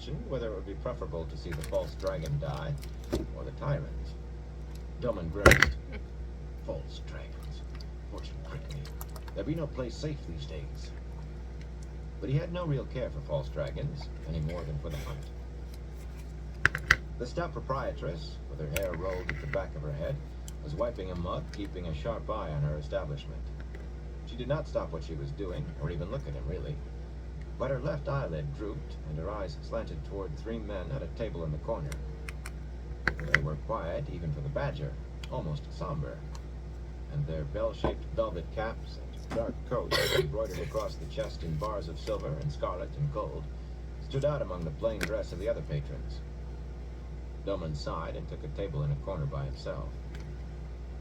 questioned whether it would be preferable to see the false dragon die or the tyrant. Doman grimaced. False dragons. Fortune prick me. There be no place safe these days. But he had no real care for false dragons, any more than for the hunt. The stout proprietress, with her hair rolled at the back of her head, was wiping a mug, keeping a sharp eye on her establishment. She did not stop what she was doing, or even look at him, really. But her left eyelid drooped, and her eyes slanted toward 3 men at a table in the corner. They were quiet, even for the badger, almost somber, and their bell-shaped velvet caps and dark coats, embroidered across the chest in bars of silver and scarlet and gold, stood out among the plain dress of the other patrons. Doman sighed and took a table in a corner by himself.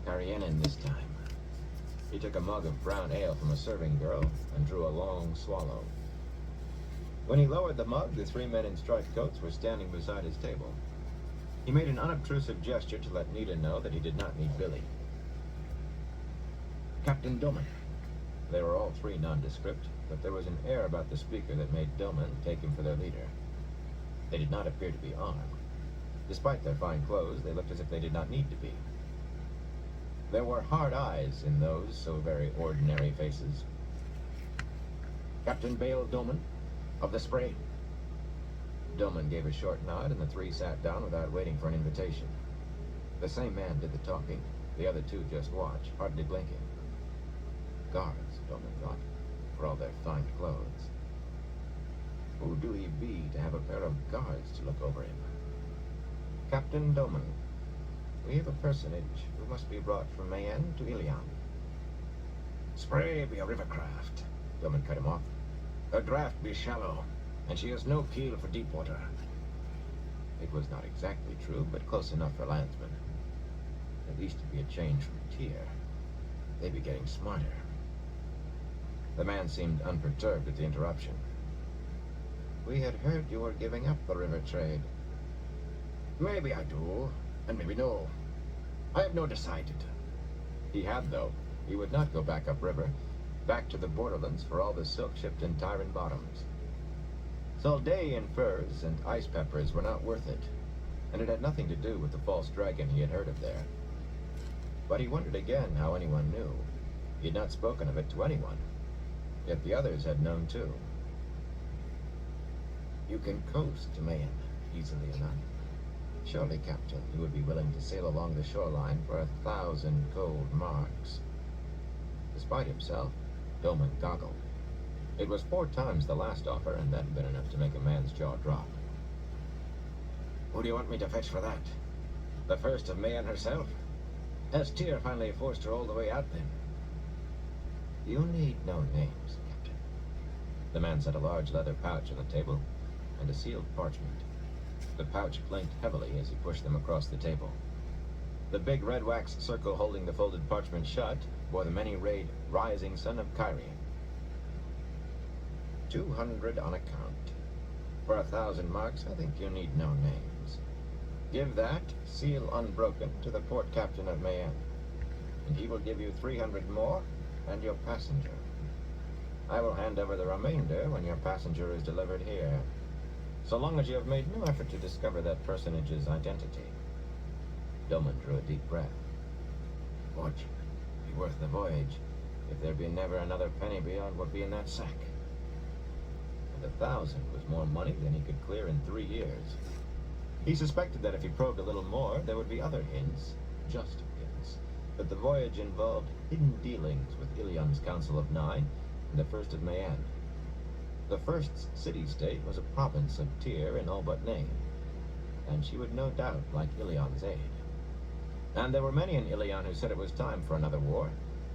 Carrienin this time. He took a mug of brown ale from a serving girl and drew a long swallow. When he lowered the mug, the 3 men in striped coats were standing beside his table. He made an unobtrusive gesture to let Nita know that he did not need Billy. Captain Doman. They were all 3 nondescript, but there was an air about the speaker that made Doman take him for their leader. They did not appear to be armed. Despite their fine clothes, they looked as if they did not need to be. There were hard eyes in those so very ordinary faces. Captain Bale Doman, of the Spray. Doman gave a short nod, and the 3 sat down without waiting for an invitation. The same man did the talking. The other 2 just watched, hardly blinking. Guards, Doman thought, for all their fine clothes. Who do he be to have a pair of guards to look over him? Captain Doman, we have a personage who must be brought from Mayenne to Ilion. Spray be a river craft, Doman cut him off. Her draft be shallow, and she has no keel for deep water. It was not exactly true, but close enough for landsmen. At least it'd be a change from Tyr. They'd be getting smarter. The man seemed unperturbed at the interruption. We had heard you were giving up the river trade. Maybe I do, and maybe no. I have no decided. He had, though. He would not go back upriver, back to the borderlands for all the silk shipped in Tyran bottoms. Soldayan furs and ice peppers were not worth it, and it had nothing to do with the false dragon he had heard of there. But he wondered again how anyone knew. He had not spoken of it to anyone, yet the others had known too. You can coast to Mayenne easily enough. Surely, Captain, you would be willing to sail along the shoreline for 1,000 gold marks. Despite himself, Doman goggled. It was 4 times the last offer, and that had been enough to make a man's jaw drop. Who do you want me to fetch for that? The first of Mayenne herself? Has Tyr finally forced her all the way out, then? You need no names, Captain. The man set a large leather pouch on the table and a sealed parchment. The pouch clanked heavily as he pushed them across the table. The big red wax circle holding the folded parchment shut bore the many-rayed Rising Sun of Kyrie. 200 on account. For 1,000 marks, I think you need no names. Give that, seal unbroken, to the port captain of Mayenne, and he will give you 300 more and your passenger. I will hand over the remainder when your passenger is delivered here, so long as you have made no effort to discover that personage's identity. Doman drew a deep breath. Fortune, be worth the voyage, if there be never another penny beyond what be in that sack. And 1,000 was more money than he could clear in 3 years. He suspected that if he probed a little more, there would be other hints, just hints, that the voyage involved hidden dealings with Ilion's Council of 9 and the First of Mayenne. The First's city-state was a province of Tyr in all but name, and she would no doubt like Ilion's aid. And there were many in Ilion who said it was time for another war,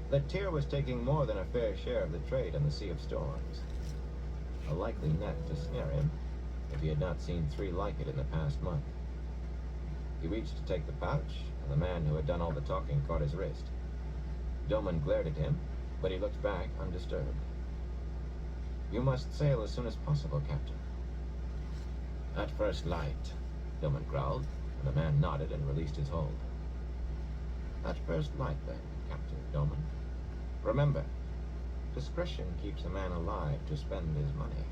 that Tyr was taking more than a fair share of the trade on the Sea of Storms. A likely net to snare him, if he had not seen 3 like it in the past month. He reached to take the pouch, and the man who had done all the talking caught his wrist. Doman glared at him, but he looked back undisturbed. You must sail as soon as possible, Captain. At first light, Doman growled, and the man nodded and released his hold. At first light, then, Captain Doman. Remember, discretion keeps a man alive to spend his money.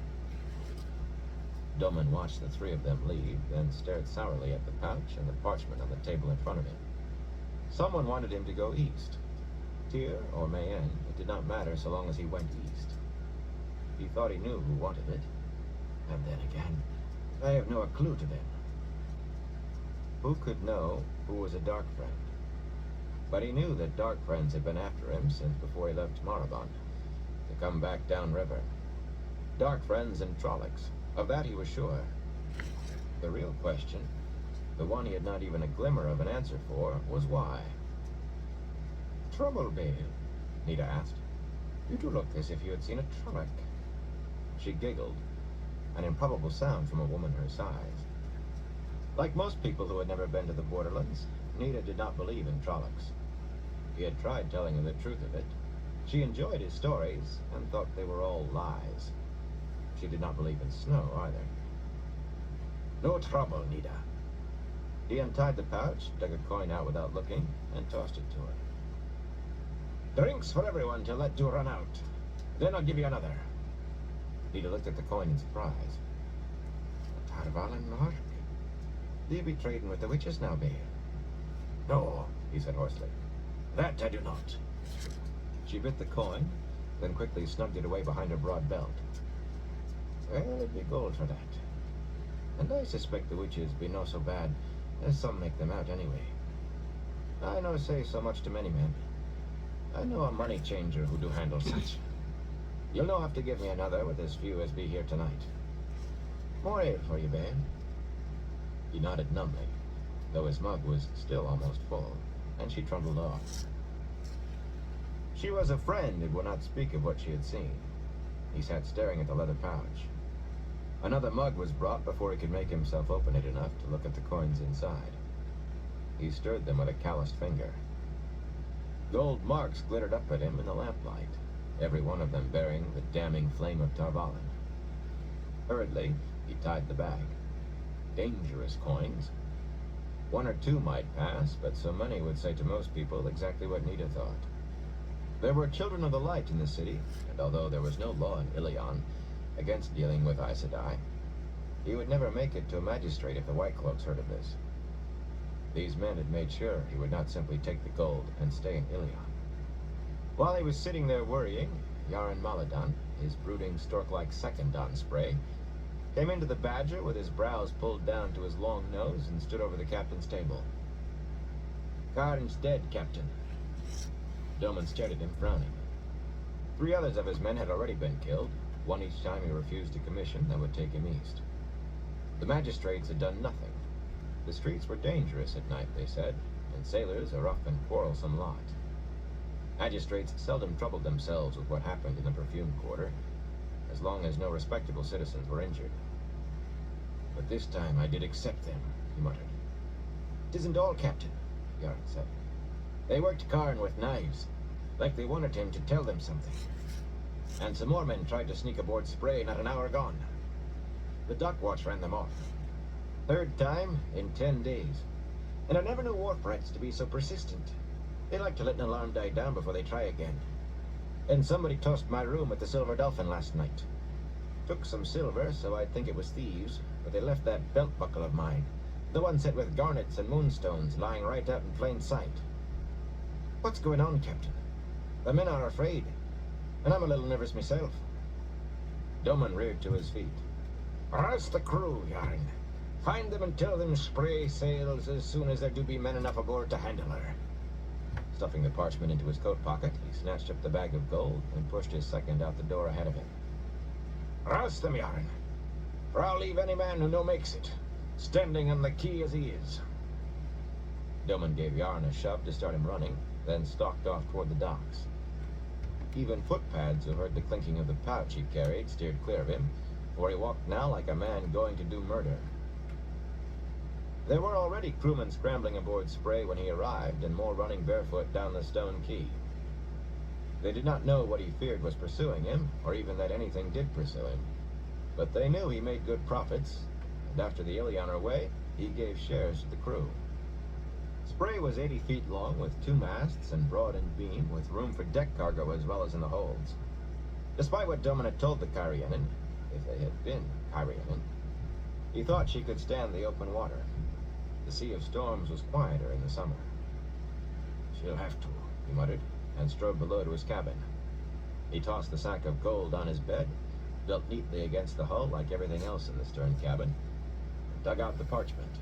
Doman watched the three of them leave, then stared sourly at the pouch and the parchment on the table in front of him. Someone wanted him to go east. Tyr or Mayenne, it did not matter so long as he went east. He thought he knew who wanted it. And then again, I have no clue to them. Who could know who was a dark friend? But he knew that dark friends had been after him since before he left Marabon, to come back downriver. Dark friends and Trollocs, of that he was sure. The real question, the one he had not even a glimmer of an answer for, was why. "Trouble, Bale?" Nita asked. "You do look as if you had seen a Trolloc." She giggled, an improbable sound from a woman her size. Like most people who had never been to the borderlands, Nita did not believe in Trollocs. He had tried telling her the truth of it. She enjoyed his stories and thought they were all lies. She did not believe in snow either. "No trouble, Nita." He untied the pouch, dug a coin out without looking, and tossed it to her. "Drinks for everyone till that do run out. Then I'll give you another." Nita looked at the coin in surprise. "Tarvalin Mark? Do you be trading with the witches now, Bale?" "No," he said hoarsely. "That I do not." She bit the coin, then quickly snugged it away behind her broad belt. "Well, it'd be gold for that. And I suspect the witches be no so bad as some make them out anyway. I no say so much to many men. I know a money changer who do handle such. You'll no have to give me another with as few as be here tonight. More ale for you, Bale." He nodded numbly, though his mug was still almost full, and she trundled off. She was a friend and would not speak of what she had seen. He sat staring at the leather pouch. Another mug was brought before he could make himself open it enough to look at the coins inside. He stirred them with a calloused finger. Gold marks glittered up at him in the lamplight, every one of them bearing the damning flame of Tarvalin. Hurriedly, he tied the bag. Dangerous coins. One or two might pass, but so many would say to most people exactly what Nita thought. There were children of the light in the city, and although there was no law in Ilion against dealing with Aes Sedai, he would never make it to a magistrate if the White Cloaks heard of this. These men had made sure he would not simply take the gold and stay in Ilion. While he was sitting there worrying, Yaron Maladan, his brooding stork-like second on Spray, came into the Badger with his brows pulled down to his long nose and stood over the captain's table. "Karn's dead, Captain." Doman stared at him, frowning. 3 others of his men had already been killed, one each time he refused a commission that would take him east. The magistrates had done nothing. The streets were dangerous at night, they said, and sailors a rough and quarrelsome lot. Magistrates seldom troubled themselves with what happened in the perfume quarter, as long as no respectable citizens were injured. "But this time I did accept them," he muttered. "'Tisn't all, Captain," Yaron said. "They worked Karn with knives, like they wanted him to tell them something. And some more men tried to sneak aboard Spray not an hour gone. The dock watch ran them off. 3rd time in 10 days. And I never knew wharf rats to be so persistent. They like to let an alarm die down before they try again. And somebody tossed my room at the Silver Dolphin last night. Took some silver, so I'd think it was thieves, but they left that belt buckle of mine, the one set with garnets and moonstones, lying right out in plain sight. What's going on, Captain? The men are afraid, and I'm a little nervous myself." Doman reared to his feet. "Rouse the crew, Yaron. Find them and tell them Spray sails as soon as there do be men enough aboard to handle her." Stuffing the parchment into his coat pocket, he snatched up the bag of gold and pushed his second out the door ahead of him. "Rouse them, Yaron, for I'll leave any man who no makes it, standing on the quay as he is." Doman gave Yaron a shove to start him running, then stalked off toward the docks. Even footpads who heard the clinking of the pouch he carried steered clear of him, for he walked now like a man going to do murder. There were already crewmen scrambling aboard Spray when he arrived, and more running barefoot down the stone quay. They did not know what he feared was pursuing him, or even that anything did pursue him. But they knew he made good profits, and after the Illianer way, he gave shares to the crew. Spray was 80 feet long, with 2 masts and broad in beam, with room for deck cargo as well as in the holds. Despite what Doman had told the Kyrianen, if they had been Kyrianen, He thought she could stand the open water. The Sea of Storms was quieter in the summer. "She'll have to," he muttered, and strode below to his cabin. He tossed the sack of gold on his bed, built neatly against the hull like everything else in the stern cabin, and dug out the parchment.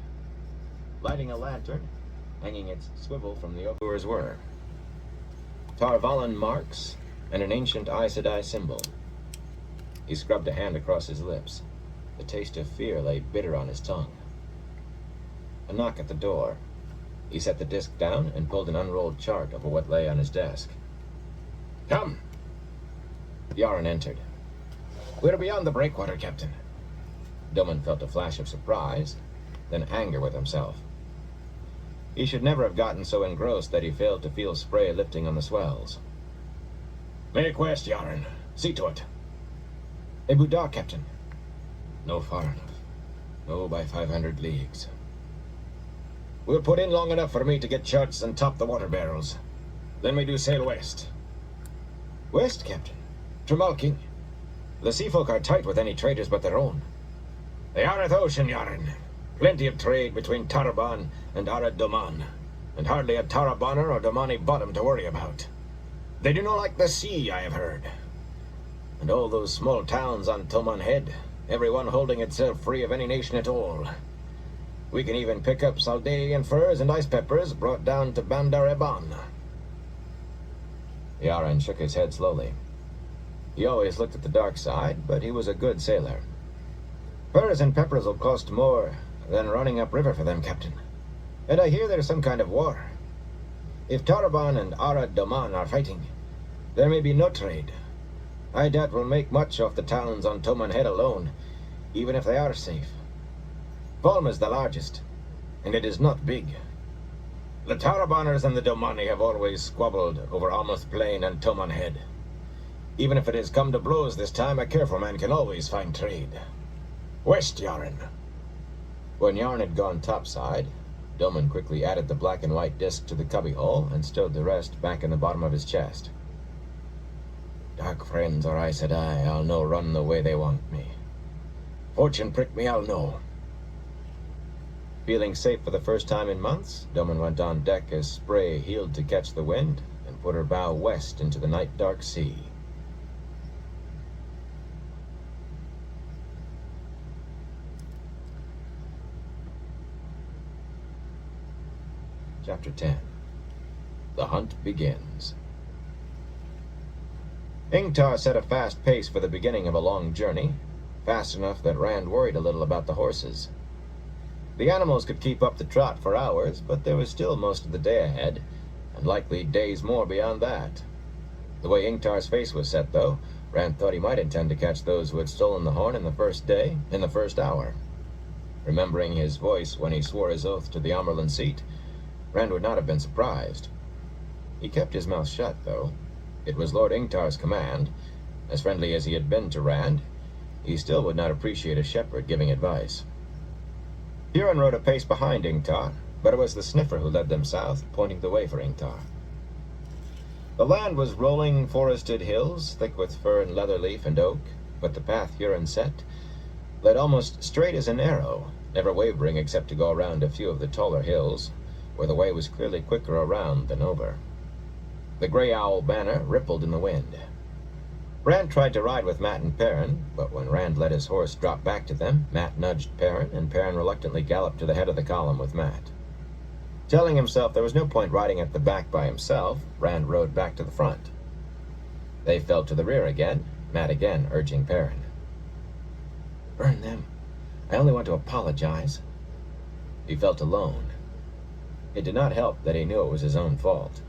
Lighting a lantern, hanging its swivel from the oars were Tarvalin marks and an ancient Aes Sedai symbol. He scrubbed a hand across his lips. The taste of fear lay bitter on his tongue. A knock at the door. He set the disc down and pulled an unrolled chart over what lay on his desk. "Come!" Yaran entered. "We're beyond the breakwater, Captain." Doman felt a flash of surprise, then anger with himself. He should never have gotten so engrossed that he failed to feel spray lifting on the swells. "Make west, Yaran. See to it." "A Buddha, Captain." "No far enough. No by 500 leagues." "We'll put in long enough for me to get charts and top the water barrels. Then we do sail west." "West, Captain? Tremalking? The sea folk are tight with any traders but their own." "The Arath Ocean, Yaran. Plenty of trade between Taraban and Arad Doman, and hardly a Tarabaner or Domani bottom to worry about. They do not like the sea, I have heard. And all those small towns on Toman Head, everyone holding itself free of any nation at all. We can even pick up Saldanian furs and ice peppers brought down to Bandar Eban." Yaran shook his head slowly. He always looked at the dark side, but he was a good sailor. "Furs and peppers will cost more than running upriver for them, Captain. And I hear there's some kind of war. If Taraban and Arad Doman are fighting, there may be no trade. I doubt we'll make much off the towns on Toman Head alone, even if they are safe. Volm is the largest, and it is not big. The Tarabaners and the Domani have always squabbled over Almoth Plain and Toman Head. Even if it has come to blows this time, a careful man can always find trade. West, Yaran." When Yarn had gone topside, Doman quickly added the black and white disc to the cubbyhole and stowed the rest back in the bottom of his chest. "Dark friends or Aes Sedai, I'll no run the way they want me. Fortune prick me, I'll know." Feeling safe for the first time in months, Doman went on deck as Spray heeled to catch the wind and put her bow west into the night-dark sea. Chapter 10. The Hunt Begins. Ingtar set a fast pace for the beginning of a long journey, fast enough that Rand worried a little about the horses. The animals could keep up the trot for hours, but there was still most of the day ahead, and likely days more beyond that. The way Ingtar's face was set, though, Rand thought he might intend to catch those who had stolen the horn in the first day, in the first hour. Remembering his voice when he swore his oath to the Amerlin seat, Rand would not have been surprised. He kept his mouth shut, though. It was Lord Ingtar's command. As friendly as he had been to Rand, he still would not appreciate a shepherd giving advice. Huron rode a pace behind Ingtar, but it was the sniffer who led them south, pointing the way for Ingtar. The land was rolling forested hills, thick with fir and leather leaf and oak, but the path Huron set led almost straight as an arrow, never wavering except to go around a few of the taller hills, where the way was clearly quicker around than over. The gray owl banner rippled in the wind. Rand tried to ride with Matt and Perrin, but when Rand let his horse drop back to them, Matt nudged Perrin, and Perrin reluctantly galloped to the head of the column with Matt. Telling himself there was no point riding at the back by himself, Rand rode back to the front. They fell to the rear again, Matt again urging Perrin. "Burn them. I only want to apologize." He felt alone. It did not help that he knew it was his own fault.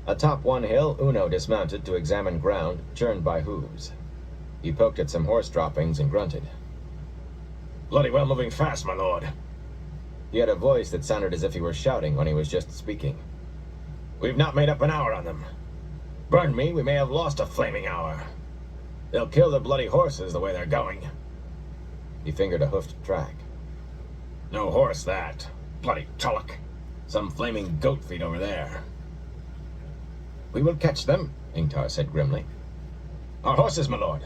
Atop one hill, Uno dismounted to examine ground churned by hooves. He poked at some horse droppings and grunted. "Bloody well moving fast, my lord." He had a voice that sounded as if he were shouting when he was just speaking. "We've not made up an hour on them. Burn me, we may have lost a flaming hour. They'll kill the bloody horses the way they're going." He fingered a hoofed track. "No horse, that. Bloody tulloch. Some flaming goat feet over there." "We will catch them," Ingtar said grimly. "Our horses, my lord."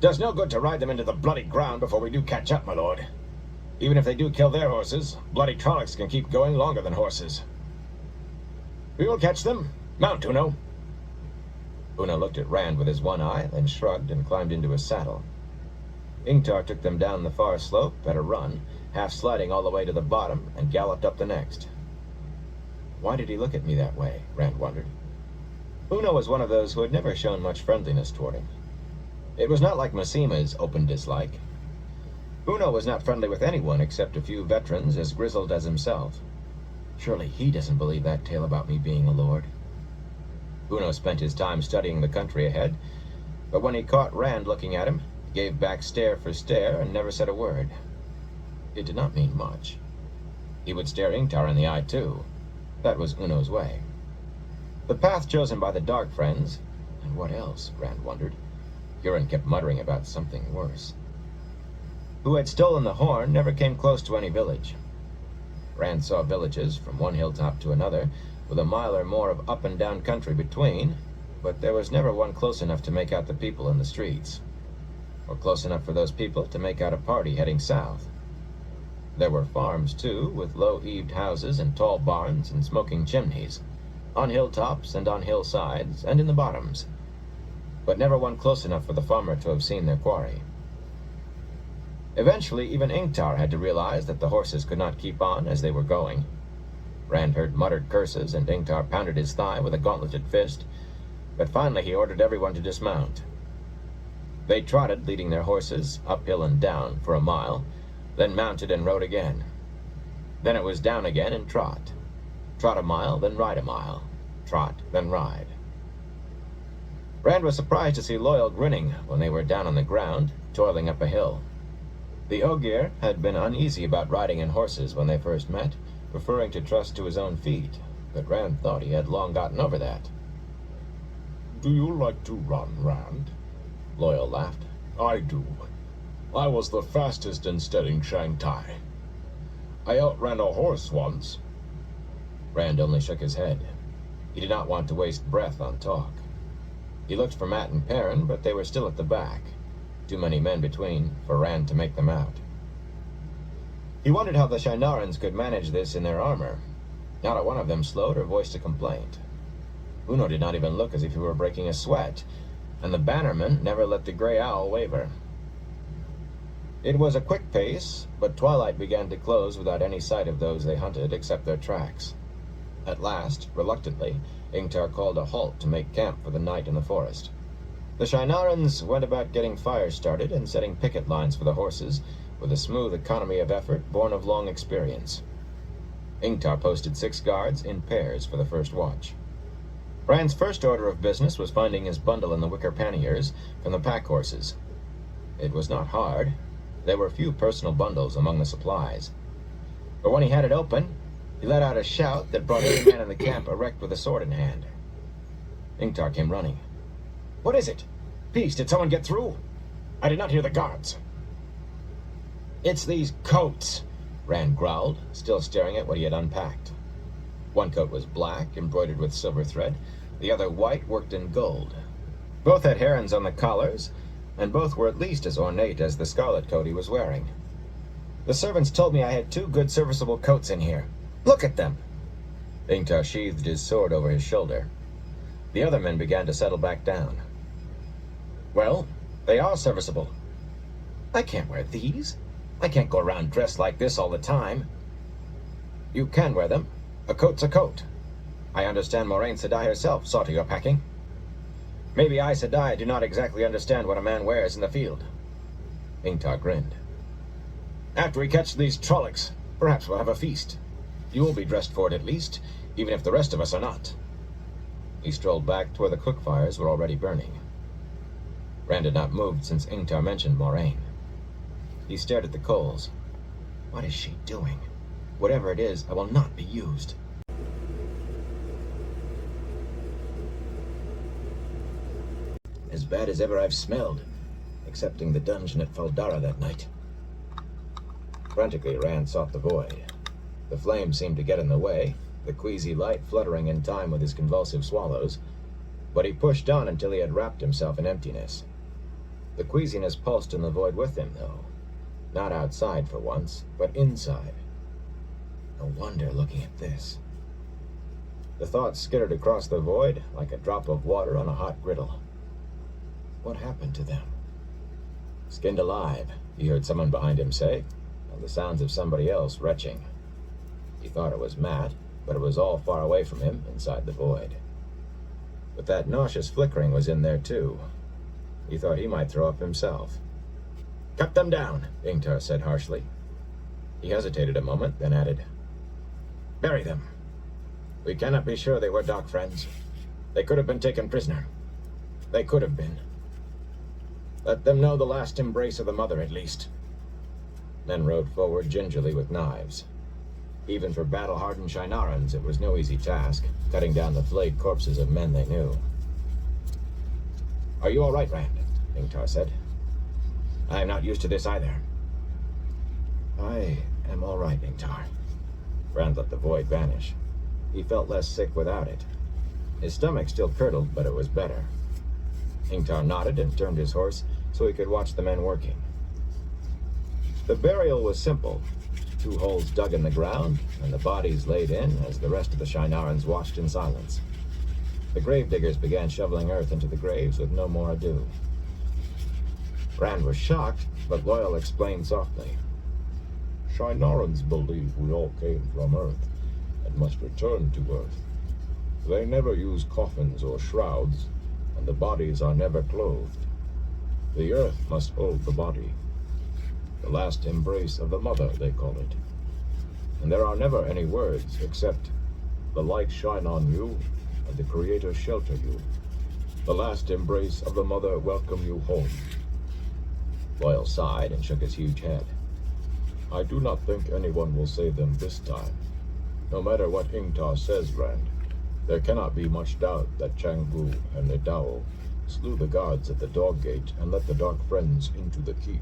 Does no good to ride them into the bloody ground before we do catch up, my lord. Even if they do kill their horses, bloody trollocs can keep going longer than horses. We will catch them. Mount, Uno. Uno looked at Rand with his one eye, then shrugged and climbed into his saddle. Ingtar took them down the far slope at a run, half sliding all the way to the bottom, and galloped up the next. Why did he look at me that way? Rand wondered. Uno was one of those who had never shown much friendliness toward him. It was not like Massima's open dislike. Uno was not friendly with anyone except a few veterans as grizzled as himself. Surely he doesn't believe that tale about me being a lord. Uno spent his time studying the country ahead, but when he caught Rand looking at him, he gave back stare for stare and never said a word. It did not mean much. He would stare Ingtar in the eye, too. That was Uno's way. The path chosen by the Dark Friends, and what else, Rand wondered. Huron kept muttering about something worse. Who had stolen the horn never came close to any village. Rand saw villages from one hilltop to another, with a mile or more of up and down country between, but there was never one close enough to make out the people in the streets, or close enough for those people to make out a party heading south. There were farms, too, with low-eaved houses and tall barns and smoking chimneys, on hilltops and on hillsides and in the bottoms, but never one close enough for the farmer to have seen their quarry. Eventually, even Ingtar had to realize that the horses could not keep on as they were going. Rand heard muttered curses, and Ingtar pounded his thigh with a gauntleted fist, but finally he ordered everyone to dismount. They trotted, leading their horses, uphill and down, for a mile, then mounted and rode again. Then it was down again and trot. Trot a mile, then ride a mile. Trot, then ride. Rand was surprised to see Loyal grinning when they were down on the ground, toiling up a hill. The Ogier had been uneasy about riding in horses when they first met, preferring to trust to his own feet, but Rand thought he had long gotten over that. Do you like to run, Rand? Loyal laughed. I do. I was the fastest in steadying Shanghai. I outran a horse once. Rand only shook his head. He did not want to waste breath on talk. He looked for Matt and Perrin, but they were still at the back. Too many men between for Rand to make them out. He wondered how the Shienarans could manage this in their armor. Not a one of them slowed or voiced a complaint. Uno did not even look as if he were breaking a sweat, and the bannerman never let the gray owl waver. It was a quick pace, but twilight began to close without any sight of those they hunted except their tracks. At last, reluctantly, Ingtar called a halt to make camp for the night in the forest. The Shienarans went about getting fires started and setting picket lines for the horses, with a smooth economy of effort born of long experience. Ingtar posted 6 guards in pairs for the first watch. Rand's first order of business was finding his bundle in the wicker panniers from the pack horses. It was not hard. There were few personal bundles among the supplies. But when he had it open, he let out a shout that brought every man in the camp erect with a sword in hand. Ingtar came running. What is it? Peace, did someone get through? I did not hear the guards. It's these coats, Rand growled, still staring at what he had unpacked. One coat was black, embroidered with silver thread, the other white, worked in gold. Both had herons on the collars, and both were at least as ornate as the scarlet coat he was wearing. The servants told me I had 2 good serviceable coats in here. Look at them! Ingtar sheathed his sword over his shoulder. The other men began to settle back down. Well, they are serviceable. I can't wear these. I can't go around dressed like this all the time. You can wear them. A coat's a coat. I understand Moraine Sedai herself saw to your packing. Maybe I, Sedai, do not exactly understand what a man wears in the field. Ingtar grinned. After we catch these trollocs, perhaps we'll have a feast. You will be dressed for it at least, even if the rest of us are not. He strolled back to where the cook fires were already burning. Rand had not moved since Ingtar mentioned Moraine. He stared at the coals. What is she doing? Whatever it is, I will not be used. As bad as ever I've smelled, excepting the dungeon at Faldara that night. Frantically, Rand sought the void. The flame seemed to get in the way, the queasy light fluttering in time with his convulsive swallows, but he pushed on until he had wrapped himself in emptiness. The queasiness pulsed in the void with him, though. Not outside for once, but inside. No wonder looking at this. The thought skittered across the void like a drop of water on a hot griddle. What happened to them? Skinned alive, he heard someone behind him say, and the sounds of somebody else retching. He thought it was Matt, but it was all far away from him, inside the void. But that nauseous flickering was in there too. He thought he might throw up himself. "Cut them down," Ingtar said harshly. He hesitated a moment, then added, "Bury them. We cannot be sure they were dark friends. They could have been taken prisoner. They could have been. Let them know the last embrace of the mother, at least." Men rode forward gingerly with knives. Even for battle-hardened Shinarans, it was no easy task, cutting down the flayed corpses of men they knew. "Are you all right, Rand?" Ingtar said. "I am not used to this either." "I am all right, Ingtar." Rand let the void vanish. He felt less sick without it. His stomach still curdled, but it was better. Ingtar nodded and turned his horse so he could watch the men working. The burial was simple. 2 holes dug in the ground, and the bodies laid in as the rest of the Shinarans watched in silence. The gravediggers began shoveling earth into the graves with no more ado. Rand was shocked, but Loyal explained softly. "Shinarans believe we all came from Earth and must return to Earth. They never use coffins or shrouds, and the bodies are never clothed. The Earth must hold the body. The last embrace of the mother, they call it. And there are never any words except, 'The light shine on you, and the Creator shelter you. The last embrace of the mother welcome you home.'" Loyal sighed and shook his huge head. "I do not think anyone will save them this time. No matter what Ingtar says, Rand, there cannot be much doubt that Changgu and Nedao slew the guards at the dog gate and let the Dark Friends into the keep.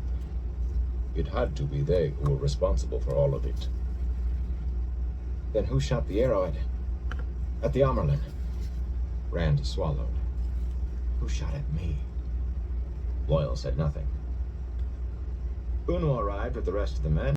It had to be they who were responsible for all of it." "Then who shot the arrow at the Amerlin?" Rand swallowed. "Who shot at me?" Loyal said nothing. Uno arrived with the rest of the men.